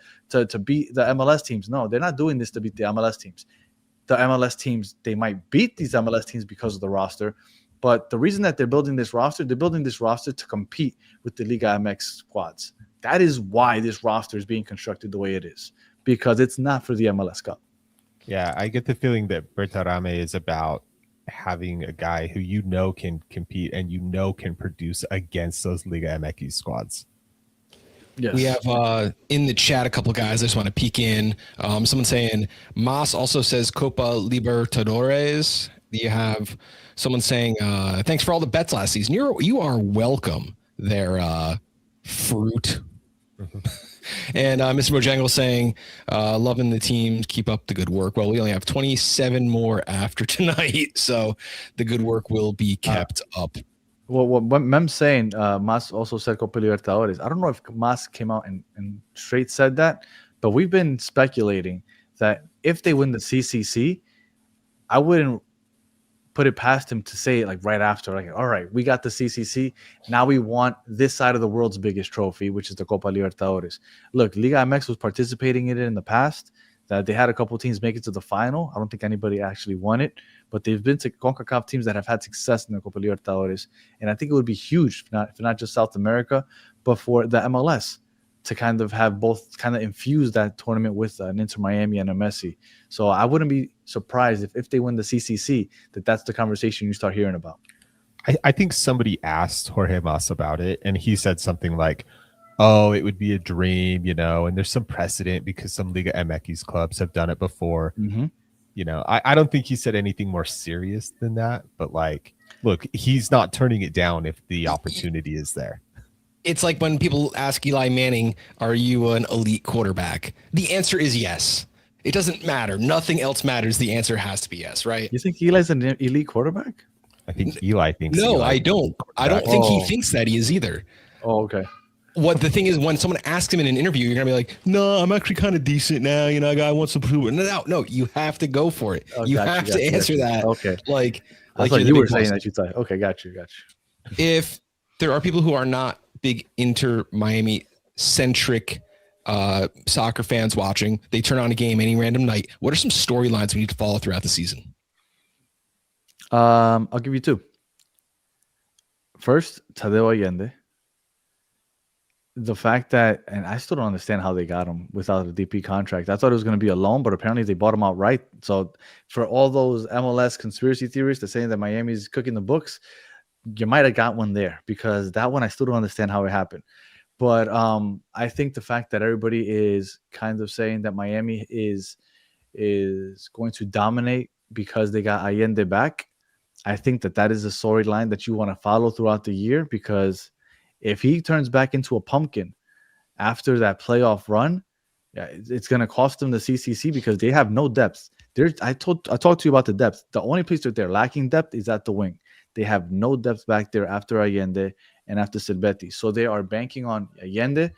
beat the MLS teams. No, they're not doing this to beat the MLS teams. The MLS teams, they might beat these MLS teams because of the roster, But the reason that they're building this roster to compete with the Liga MX squads. That is why this roster is being constructed the way it is, because it's not for the MLS Cup. Yeah, I get the feeling that Bertarame is about having a guy who can compete and can produce against those Liga MX squads. Yes. We have in the chat a couple of guys I just want to peek in. Someone saying Mas also says Copa Libertadores. You have someone saying thanks for all the bets last season. You are welcome there, fruit. And Mr. Bojangle saying loving the team, keep up the good work. Well, we only have 27 more after tonight, so the good work will be kept up. Well, what Mem's saying, Mas also said Copa Libertadores. I don't know if Mas came out and straight said that, but we've been speculating that if they win the CCC, I wouldn't put it past him to say it like right after, like, all right, we got the CCC. Now we want this side of the world's biggest trophy, which is the Copa Libertadores. Look, Liga MX was participating in it in the past. That they had a couple teams make it to the final. I don't think anybody actually won it, but they've been to CONCACAF teams that have had success in the Copa Libertadores. And I think it would be huge, for not just South America, but for the MLS to kind of have both kind of infuse that tournament with an Inter Miami and a Messi. So I wouldn't be surprised if they win the CCC, that's the conversation you start hearing about. I think somebody asked Jorge Mas about it, and he said something like, oh, it would be a dream, and there's some precedent because some Liga MX clubs have done it before. Mm-hmm. I don't think he said anything more serious than that, but like, look, he's not turning it down if the opportunity is there. It's like when people ask Eli Manning, are you an elite quarterback? The answer is yes. It doesn't matter. Nothing else matters. The answer has to be yes, right? You think Eli's an elite quarterback? I think Eli thinks. No, I don't. I don't think he thinks that he is either. Oh, okay. What the thing is, when someone asks him in an interview, you're gonna be like, "No, I'm actually kind of decent now. I want some proof." No, you have to go for it. You have to answer that. Okay. Like I thought you were saying that you thought. Okay, got you. If there are people who are not big Inter Miami centric soccer fans watching, they turn on a game any random night. What are some storylines we need to follow throughout the season? I'll give you two. First, Tadeo Allende. The fact that, and I still don't understand how they got him without a DP contract. I thought it was going to be a loan, but apparently they bought him outright. So for all those MLS conspiracy theorists that saying that Miami's cooking the books, you might have got one there, because that one I still don't understand how it happened. But I think the fact that everybody is kind of saying that Miami is going to dominate because they got Allende back, I think that is a storyline that you want to follow throughout the year, because if he turns back into a pumpkin after that playoff run, it's going to cost them the CCC, because they have no depth. I talked to you about the depth. The only place that they're lacking depth is at the wing. They have no depth back there after Allende and after Silvetti. So they are banking on Allende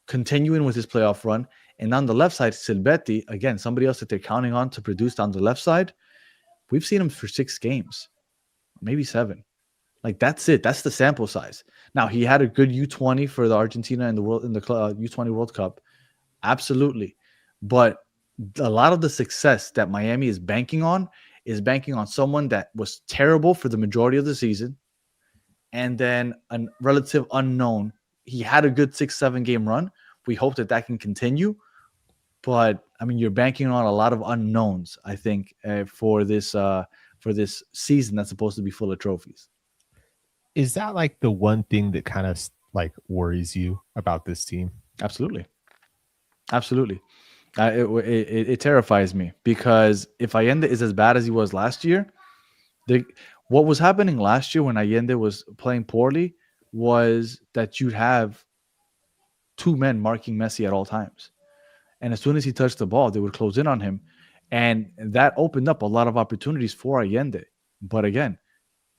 continuing with his playoff run. And on the left side, Silvetti, again, somebody else that they're counting on to produce on the left side. We've seen him for 6 games, maybe 7. Like, that's it. That's the sample size. Now, he had a good U20 for the Argentina and the U20 World Cup. Absolutely. But a lot of the success that Miami is banking on someone that was terrible for the majority of the season, and then a relative unknown. He had a good 6-7 game run. We hope that can continue. But, I mean, you're banking on a lot of unknowns, I think, for this season that's supposed to be full of trophies. Is that like the one thing that kind of like worries you about this team? Absolutely. It terrifies me, because if Allende is as bad as he was last year, what was happening last year when Allende was playing poorly was that you'd have 2 men marking Messi at all times. And as soon as he touched the ball, they would close in on him. And that opened up a lot of opportunities for Allende. But again,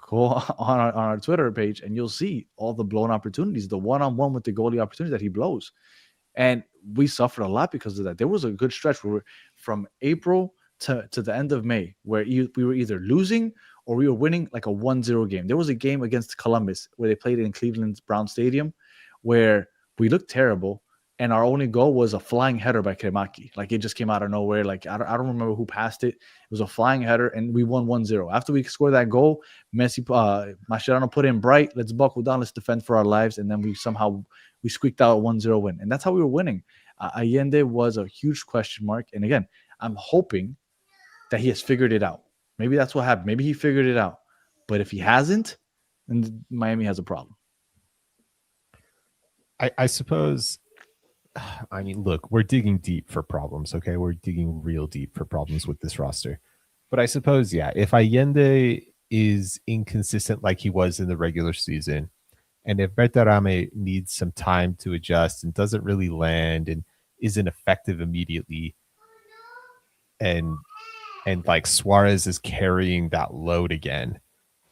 go on our Twitter page and you'll see all the blown opportunities, the one-on-one with the goalie opportunity that he blows. And we suffered a lot because of that. There was a good stretch where from April to the end of May where we were either losing or we were winning like a 1-0 game. There was a game against Columbus where they played in Cleveland's Brown Stadium where we looked terrible. and our only goal was a flying header by Kremaki. Like, it just came out of nowhere. Like, I don't remember who passed it. It was a flying header, and we won 1-0. After we scored that goal, Mascherano put in bright. Let's buckle down. Let's defend for our lives. And then we squeaked out a 1-0 win. And that's how we were winning. Allende was a huge question mark. And again, I'm hoping that he has figured it out. Maybe that's what happened. Maybe he figured it out. But if he hasn't, then Miami has a problem. I suppose, I mean, look, we're digging deep for problems, okay? We're digging real deep for problems with this roster. But I suppose, yeah, if Allende is inconsistent like he was in the regular season, and if Berterame needs some time to adjust and doesn't really land and isn't effective immediately, and like Suarez is carrying that load again,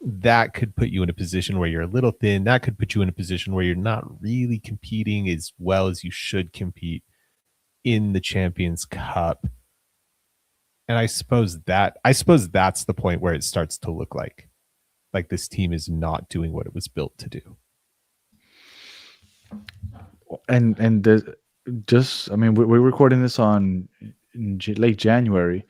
that could put you in a position where you're a little thin. That could put you in a position where you're not really competing as well as you should compete in the Champions Cup. And I suppose that's the point where it starts to look like this team is not doing what it was built to do. And I mean, we're recording this on late January.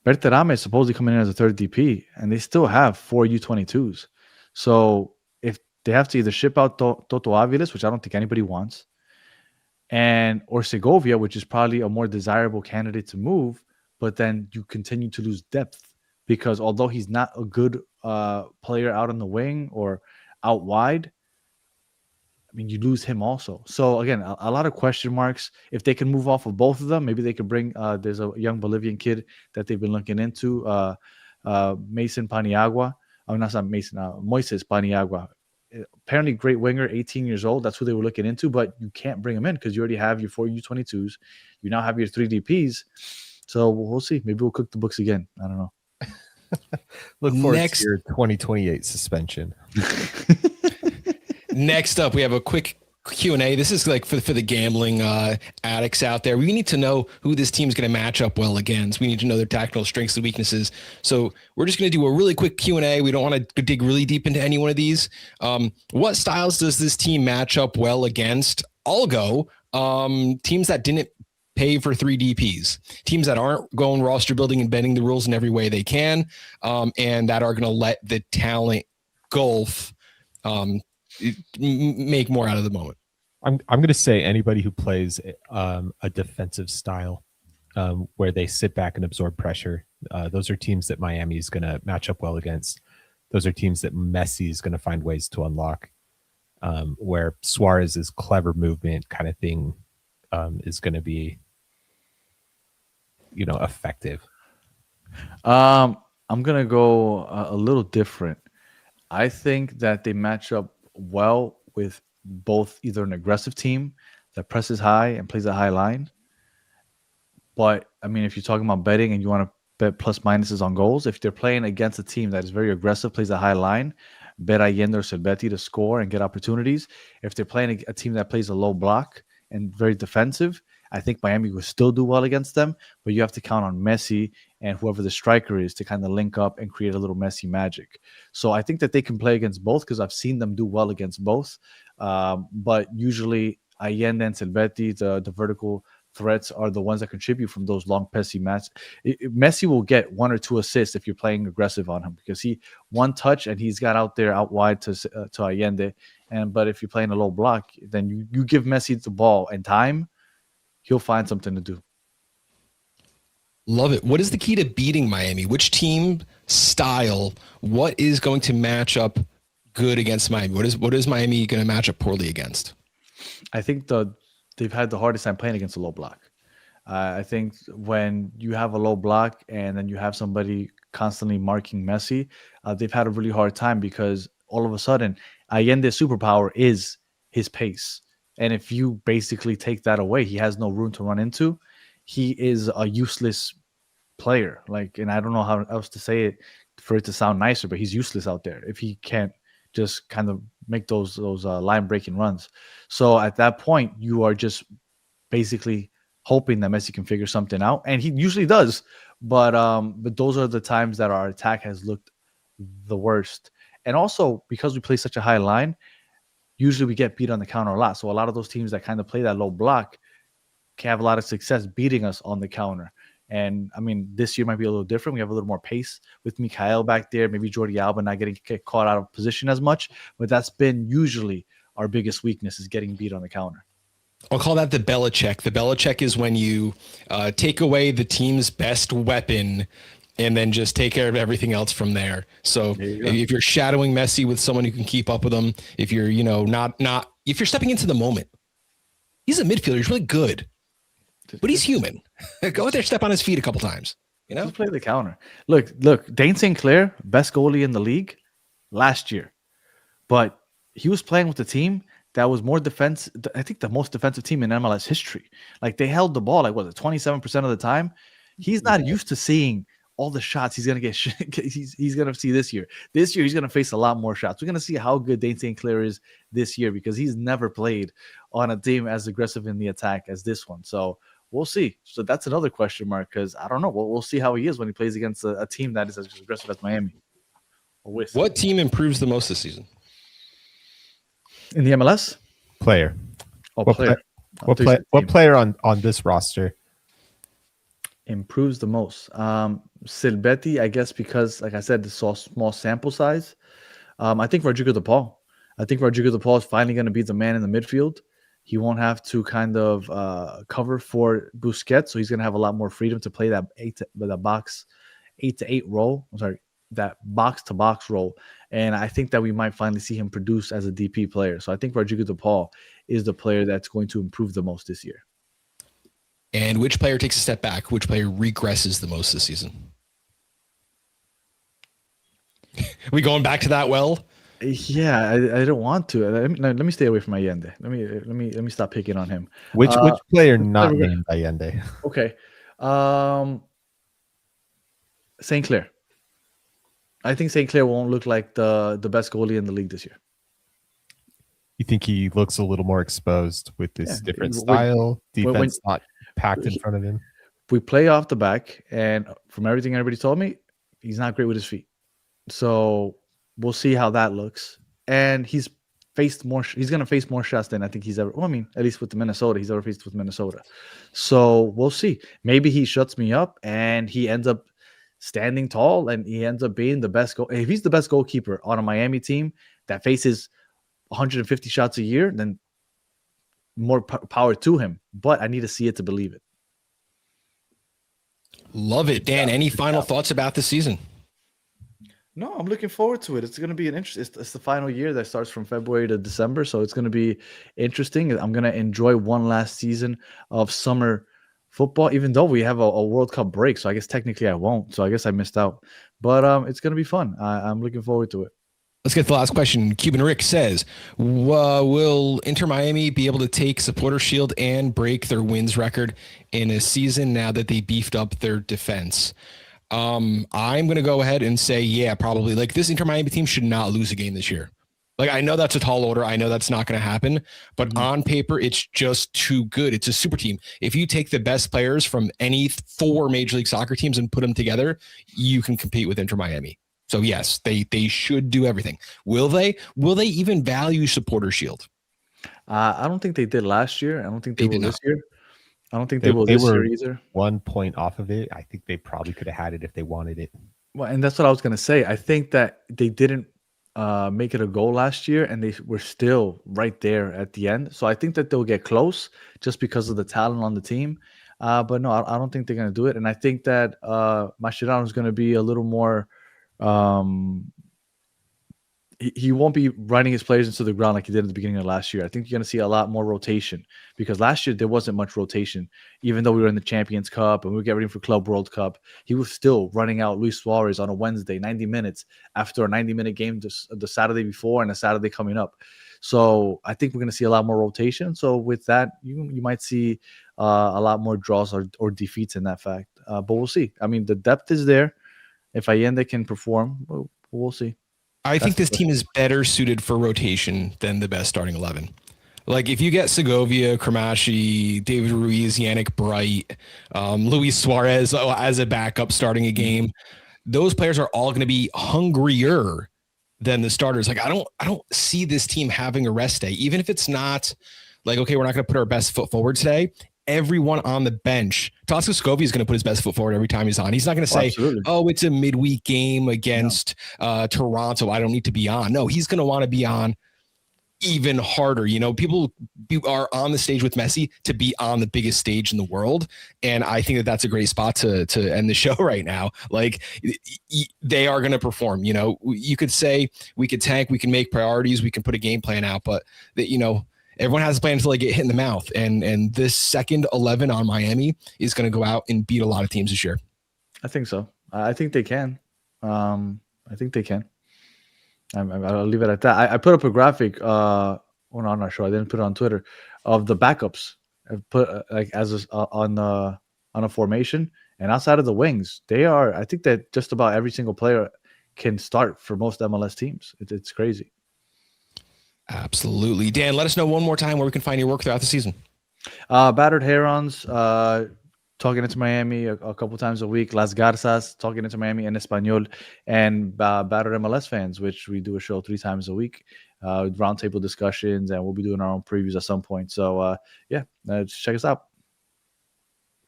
Berterame is supposedly coming in as a third DP, and they still have 4 U22s. So if they have to either ship out Toto Aviles, which I don't think anybody wants, or Segovia, which is probably a more desirable candidate to move, but then you continue to lose depth because although he's not a good player out on the wing or out wide, I mean, you lose him also. So again, a lot of question marks. If they can move off of both of them, maybe they could bring. There's a young Bolivian kid that they've been looking into, Mason Paniagua. Oh, not Mason. Moises Paniagua. Apparently, great winger, 18 years old. That's who they were looking into. But you can't bring him in because you already have your 4 U22s. You now have your 3 DPs. So we'll see. Maybe we'll cook the books again. I don't know. Look forward to your 2028 suspension. Next up, we have a quick Q&A. This is like for the gambling addicts out there. We need to know who this team's going to match up well against. We need to know their tactical strengths and weaknesses. So we're just going to do a really quick Q&A. We don't want to dig really deep into any one of these. What styles does this team match up well against? I'll go teams that didn't pay for 3 DPs, teams that aren't going roster building and bending the rules in every way they can, and that are going to let the talent gulf make more out of the moment. I'm going to say anybody who plays a defensive style where they sit back and absorb pressure. Those are teams that Miami is going to match up well against. Those are teams that Messi is going to find ways to unlock. Where Suarez's clever movement kind of thing is going to be, effective. I'm going to go a little different. I think that they match up well with both either an aggressive team that presses high and plays a high line. But, I mean, if you're talking about betting and you want to bet plus minuses on goals, if they're playing against a team that is very aggressive, plays a high line, bet Allende or Silvetti to score and get opportunities. If they're playing a team that plays a low block and very defensive, I think Miami will still do well against them, but you have to count on Messi and whoever the striker is to kind of link up and create a little Messi magic. So I think that they can play against both because I've seen them do well against both. But usually Allende and Silvetti, the vertical threats, are the ones that contribute from those long Messi matches. Messi will get 1 or 2 assists if you're playing aggressive on him because he one touch and he's got out there out wide to Allende. But if you're playing a low block, then you give Messi the ball and time, he'll find something to do. Love it. What is the key to beating Miami? Which team style? What is going to match up good against Miami? What is Miami going to match up poorly against? I think they've had the hardest time playing against a low block. I think when you have a low block and then you have somebody constantly marking Messi, they've had a really hard time because all of a sudden Allende's superpower is his pace. And if you basically take that away, he has no room to run into. He is a useless player. And I don't know how else to say it for it to sound nicer, but he's useless out there if he can't just kind of make those line breaking runs. So at that point, you are just basically hoping that Messi can figure something out, and he usually does. But those are the times that our attack has looked the worst. And also because we play such a high line, usually we get beat on the counter a lot. So a lot of those teams that kind of play that low block can have a lot of success beating us on the counter. And I mean, this year might be a little different. We have a little more pace with Mikhail back there, maybe Jordi Alba not getting caught out of position as much, but that's been usually our biggest weakness, is getting beat on the counter. I'll call that the Belichick. The Belichick is when you take away the team's best weapon and then just take care of everything else from there. So if you're shadowing Messi with someone who can keep up with him, if you're, if you're stepping into the moment, he's a midfielder. He's really good, but he's human. Go out there, step on his feet a couple times. Just play the counter. Look, Dane St. Clair, best goalie in the league last year, but he was playing with a team that was more defense. I think the most defensive team in MLS history. Like, they held the ball, 27% of the time. He's not used to seeing all the shots he's going to get. He's going to see this year. This year, he's going to face a lot more shots. We're going to see how good Dane St. Clair is this year, because he's never played on a team as aggressive in the attack as this one. So we'll see. So that's another question mark, because I don't know. We'll see how he is when he plays against a team that is as aggressive as Miami. What team improves the most this season? In the MLS? Player. What player? What player on this roster improves the most? Silvetti, I guess, because, like I said, this is small sample size. I think Rodrigo De Paul. I think Rodrigo De Paul is finally going to be the man in the midfield. He won't have to kind of cover for Busquets, so he's going to have a lot more freedom to play that 8-to-8 role. I'm sorry, that box-to-box role. And I think that we might finally see him produce as a DP player. So I think Rodrigo De Paul is the player that's going to improve the most this year. And which player takes a step back? Which player regresses the most this season? We going back to that well? Yeah, I don't want to. Let me stay away from Allende. Let me stop picking on him. Which player not named Allende? Okay, St. Clair. I think St. Clair won't look like the best goalie in the league this year. You think he looks a little more exposed with this different style, defense not packed in front of him? We play off the back, and from everything everybody told me, he's not great with his feet. So we'll see how that looks. And he's faced more. He's going to face more shots than I think he's ever. Well, I mean, at least with the Minnesota, he's ever faced with Minnesota. So we'll see. Maybe he shuts me up, and he ends up standing tall, and he ends up being the best goal. If he's the best goalkeeper on a Miami team that faces 150 shots a year, then more power to him. But I need to see it to believe it. Love it, Dan. Any final thoughts about the season? No, I'm looking forward to it. It's going to be an interesting. It's the final year that starts from February to December, so it's going to be interesting. I'm going to enjoy one last season of summer football, even though we have a World Cup break. So I guess technically I won't. So I guess I missed out. But it's going to be fun. I'm looking forward to it. Let's get the last question. Cuban Rick says, will Inter Miami be able to take Supporter Shield and break their wins record in a season now that they beefed up their defense? I'm going to go ahead and say, yeah, probably. Like, this Inter Miami team should not lose a game this year. Like, I know that's a tall order. I know that's not going to happen, but on paper, it's just too good. It's a super team. If you take the best players from any 4 Major League Soccer teams and put them together, you can compete with Inter Miami. So yes, they should do everything. Will they? Will they even value Supporter Shield? I don't think they did last year. I don't think they will this year. I don't think they will this year either. 1 point off of it. I think they probably could have had it if they wanted it. Well, and that's what I was going to say. I think that they didn't make it a goal last year, and they were still right there at the end. So I think that they'll get close just because of the talent on the team. But no, I don't think they're going to do it. And I think that Mascherano is going to be a little more he won't be running his players into the ground like he did at the beginning of last year. I think you're going to see a lot more rotation, because last year there wasn't much rotation. Even though we were in the Champions Cup and we were getting ready for Club World Cup, he was still running out Luis Suarez on a Wednesday, 90 minutes after a 90-minute game the Saturday before and a Saturday coming up. So I think we're going to see a lot more rotation. So with that, you might see a lot more draws or defeats in that fact. But we'll see. I mean, the depth is there. If Allende can perform, we'll see. I think this team is better suited for rotation than the best starting 11. Like, if you get Segovia, Kramashi, David Ruiz, Yannick Bright, Luis Suarez as a backup starting a game, those players are all going to be hungrier than the starters. Like I don't see this team having a rest day, even if it's not like, okay, we're not going to put our best foot forward today. Everyone on the bench, Tosca Scovey is going to put his best foot forward every time he's on. He's not going to say, absolutely. oh, it's a midweek game against Toronto, I don't need to be on. No, he's going to want to be on even harder. You know, people are on the stage with Messi to be on the biggest stage in the world. And I think that that's a great spot to end the show right now. Like they are going to perform. You know, you could say we could tank, we can make priorities, we can put a game plan out, but that, you know, everyone has a plan until they get hit in the mouth. And this second 11 on Miami is going to go out and beat a lot of teams this year. I think so. I think they can. I think they can. I'll leave it at that. I put up a graphic on our show. I didn't put it on Twitter of the backups. I put on a formation, and outside of the wings, they are. I think that just about every single player can start for most MLS teams. It's crazy. Absolutely. Dan, let us know one more time where we can find your work throughout the season. Battered Herons, talking into Miami a couple times a week. Las Garzas, talking into Miami in Espanol. And Battered MLS Fans, which we do a show 3 times a week with roundtable discussions, and we'll be doing our own previews at some point. So, check us out.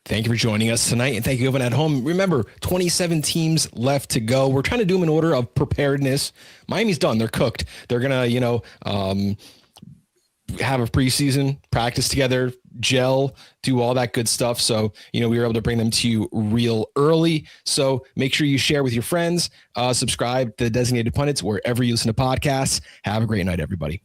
Thank you for joining us tonight, and thank you everyone at home. Remember, 27 teams left to go. We're trying to do them in order of preparedness. Miami's done. They're cooked. They're going to, have a preseason, practice together, gel, do all that good stuff. So, we were able to bring them to you real early. So make sure you share with your friends, subscribe to the Designated Pundits wherever you listen to podcasts. Have a great night, everybody.